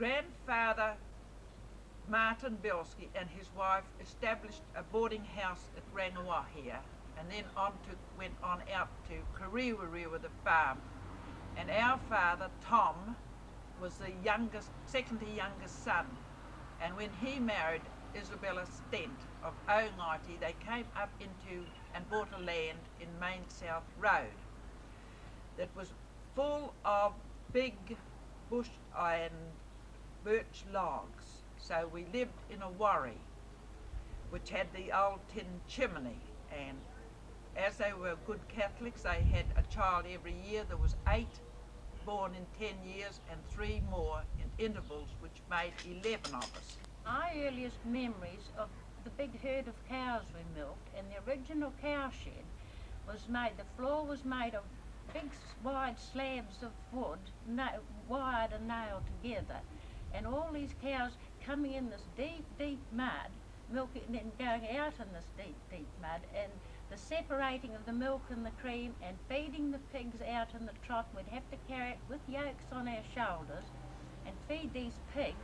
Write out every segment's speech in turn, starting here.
grandfather Martin Bielski and his wife established a boarding house at Rangiwahia, and then went on out to Kariwariwa, the farm. And our father, Tom, was the second to youngest son. And when he married Isabella Stent of Ongaiti, they came up into and bought a land in Main South Road that was full of big bush and birch logs. So we lived in a warri which had the old tin chimney, and as they were good Catholics, they had a child every year. There was 8 born in 10 years and 3 more in intervals, which made 11 of us. My earliest memories of the big herd of cows we milked, and the original cowshed was made, the floor was made of big wide slabs of wood, wired and nailed together, and all these cows coming in this deep, deep mud, milking and then going out in this deep, deep mud, and the separating of the milk and the cream and feeding the pigs out in the trot. We'd have to carry it with yokes on our shoulders and feed these pigs.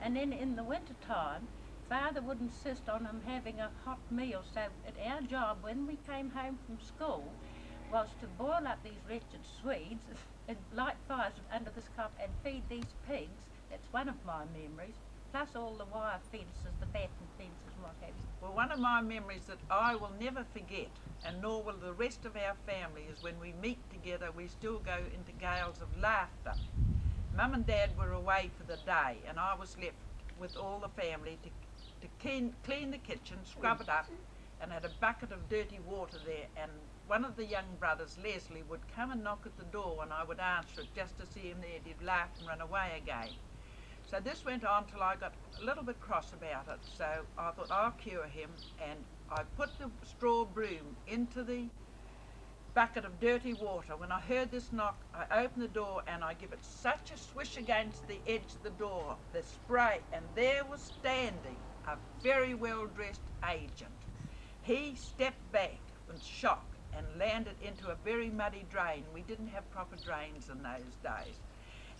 And then in the winter time, Father would insist on them having a hot meal, so our job when we came home from school was to boil up these wretched Swedes and light fires under this cop and feed these pigs. That's one of my memories, plus all the wire fences, the batten fences, what have you. Well, one of my memories that I will never forget, and nor will the rest of our family, is when we meet together, we still go into gales of laughter. Mum and Dad were away for the day, and I was left with all the family to clean the kitchen, scrub it up, and had a bucket of dirty water there, and one of the young brothers, Leslie, would come and knock at the door, and I would answer it just to see him there. He'd laugh and run away again. So this went on till I got a little bit cross about it, so I thought I'll cure him, and I put the straw broom into the bucket of dirty water. When I heard this knock, I opened the door and I give it such a swish against the edge of the door, the spray, and there was standing a very well-dressed agent. He stepped back with shock and landed into a very muddy drain. We didn't have proper drains in those days.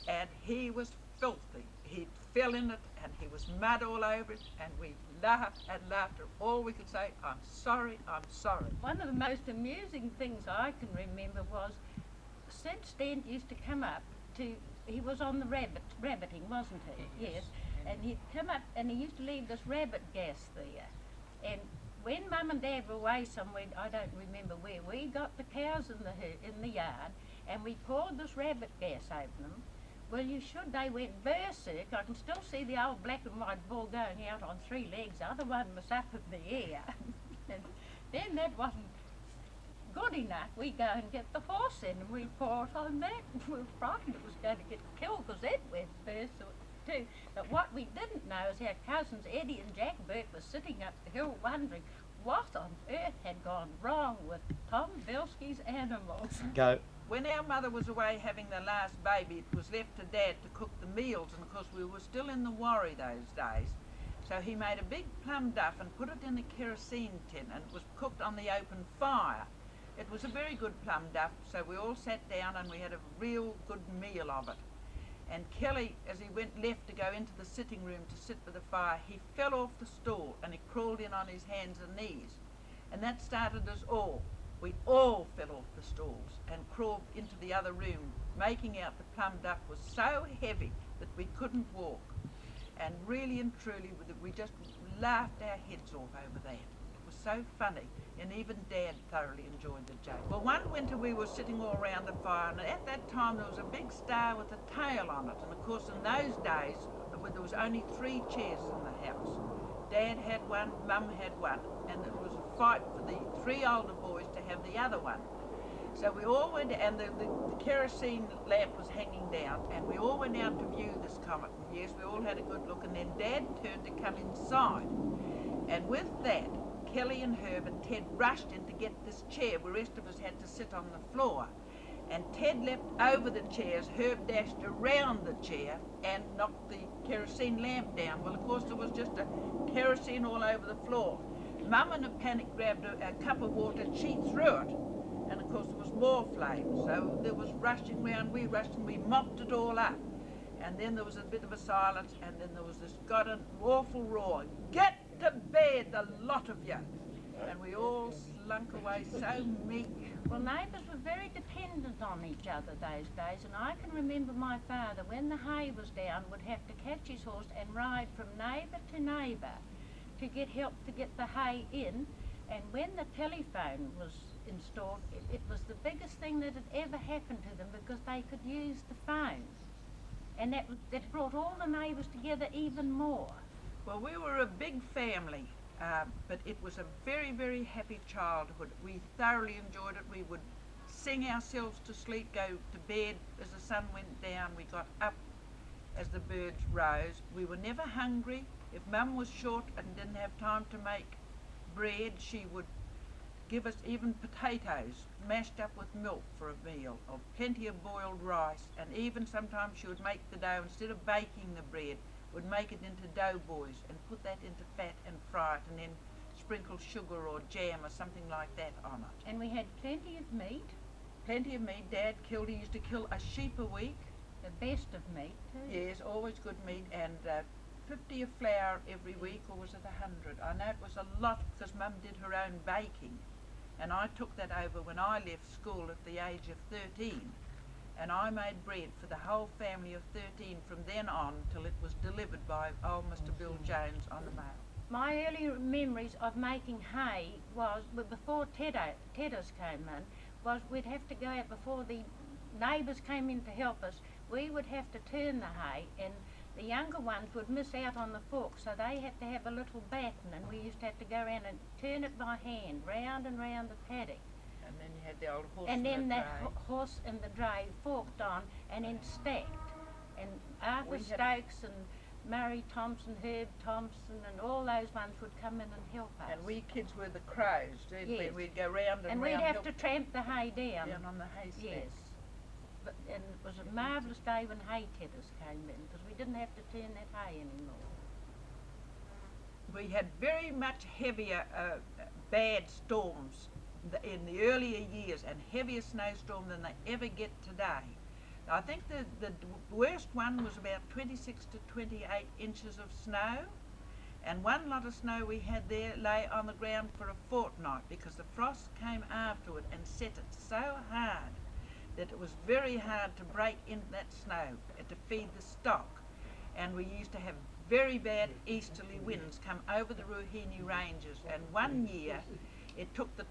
And he was filthy. He fell in it and he was mud all over it, and we laughed and laughed. All we could say, I'm sorry, I'm sorry. One of the most amusing things I can remember was Sid Stent used to come up to, he was on the rabbiting, wasn't he? Yes. And he'd come up and he used to leave this rabbit gas there. And when Mum and Dad were away somewhere, I don't remember where, we got the cows in the yard and we poured this rabbit gas over them. Well, you should, they went berserk. I can still see the old black and white bull going out on 3 legs. The other one was up in the air. And then that wasn't good enough. We go and get the horse in and we pour it on that. We were frightened it was going to get killed because that went berserk too. But what we didn't know is our cousins Eddie and Jack Burke were sitting up the hill wondering what on earth had gone wrong with Tom Bielski's animals. Go. When our mother was away having the last baby, it was left to Dad to cook the meals, and of course we were still in the warri those days. So he made a big plum duff and put it in a kerosene tin, and it was cooked on the open fire. It was a very good plum duff, so we all sat down and we had a real good meal of it. And Kelly, as he went left to go into the sitting room to sit by the fire, he fell off the stool and he crawled in on his hands and knees. And that started us all. We all fell off the stools and crawled into the other room, making out the plum duff was so heavy that we couldn't walk. And really and truly, we just laughed our heads off over that. It was so funny, and even Dad thoroughly enjoyed the joke. Well, one winter we were sitting all around the fire, and at that time there was a big star with a tail on it. And of course, in those days, there was only 3 chairs in the house. Dad had one, Mum had one, and it was a fight for the 3 older boys to have the other one. So we all went, and the kerosene lamp was hanging down, and we all went out to view this comet. And yes, we all had a good look, and then Dad turned to come inside. And with that, Kelly and Herb and Ted rushed in to get this chair. The rest of us had to sit on the floor. And Ted leapt over the chairs, Herb dashed around the chair and knocked the kerosene lamp down. Well, of course, there was just a kerosene all over the floor. Mum in a panic grabbed a cup of water and she threw it. And of course there was more flame, so there was rushing round, we rushed and we mopped it all up. And then there was a bit of a silence, and then there was this got an awful roar. Get to bed, the lot of you! And we all slunk away so meek. Well, neighbours were very dependent on each other those days, and I can remember my father, when the hay was down, would have to catch his horse and ride from neighbour to neighbour to get help to get the hay in. And when the telephone was installed, it was the biggest thing that had ever happened to them, because they could use the phone. And that brought all the neighbours together even more. Well, we were a big family, but it was a very, very happy childhood. We thoroughly enjoyed it. We would sing ourselves to sleep, go to bed as the sun went down. We got up as the birds rose. We were never hungry. If Mum was short and didn't have time to make bread, she would give us even potatoes mashed up with milk for a meal, or plenty of boiled rice, and even sometimes she would make the dough, instead of baking the bread, would make it into doughboys and put that into fat and fry it, and then sprinkle sugar or jam or something like that on it. And we had plenty of meat. Plenty of meat. Dad used to kill a sheep a week. The best of meat too. Yes, always good meat, and 50 of flour every week, or was it 100? I know it was a lot, because Mum did her own baking, and I took that over when I left school at the age of 13, and I made bread for the whole family of 13 from then on till it was delivered by old Mr. Bill Jones on the mail. My early memories of making hay was, before tedders came in, was we'd have to go out before the neighbours came in to help us. We would have to turn the hay, and the younger ones would miss out on the fork, so they had to have a little baton, and we used to have to go around and turn it by hand, round and round the paddock. And then you had the old horse and then the that horse and the dray forked on and then stacked. And Arthur Stokes and Murray Thompson, Herb Thompson, and all those ones would come in and help us. And we kids were the crows, didn't we? Yes. We'd go round and and round. we'd have to tramp the hay down. Down on the hay stacks. Yes. And it was a marvellous day when hay tedders came in, because we didn't have to turn that hay anymore. We had very much heavier bad storms in the earlier years, and heavier snowstorm than they ever get today. I think the worst one was about 26 to 28 inches of snow, and one lot of snow we had there lay on the ground for a fortnight, because the frost came afterward and set it so hard that it was very hard to break into that snow to feed the stock. And we used to have very bad easterly winds come over the Ruhini Ranges, and one year it took the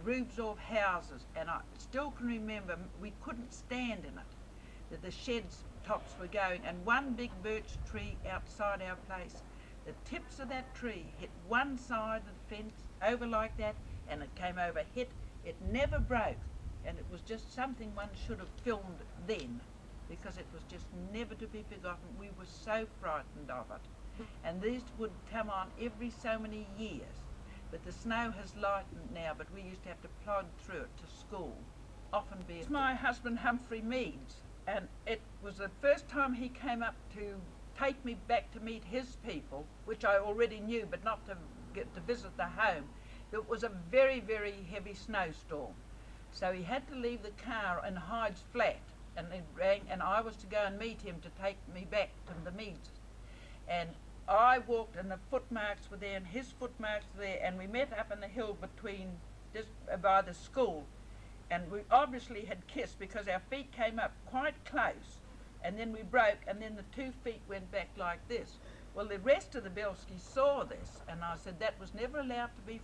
roofs off houses, and I still can remember we couldn't stand in it, that the sheds tops were going, and one big birch tree outside our place, the tips of that tree hit one side of the fence over like that, and it came over, hit, it never broke. And it was just something one should have filmed then, because it was just never to be forgotten. We were so frightened of it. And these would come on every so many years. But the snow has lightened now, but we used to have to plod through it to school, often barefoot. It's my husband Humphrey Meads, and it was the first time he came up to take me back to meet his people, which I already knew, but not to get to visit the home. It was a very, very heavy snowstorm. So he had to leave the car in Hyde's flat, and it rang, and I was to go and meet him to take me back to the Meads. And I walked, and the footmarks were there, and his footmarks were there, and we met up in the hill between, just by the school, and we obviously had kissed, because our feet came up quite close, and then we broke, and then the 2 feet went back like this. Well, the rest of the Bielski saw this, and I said that was never allowed to be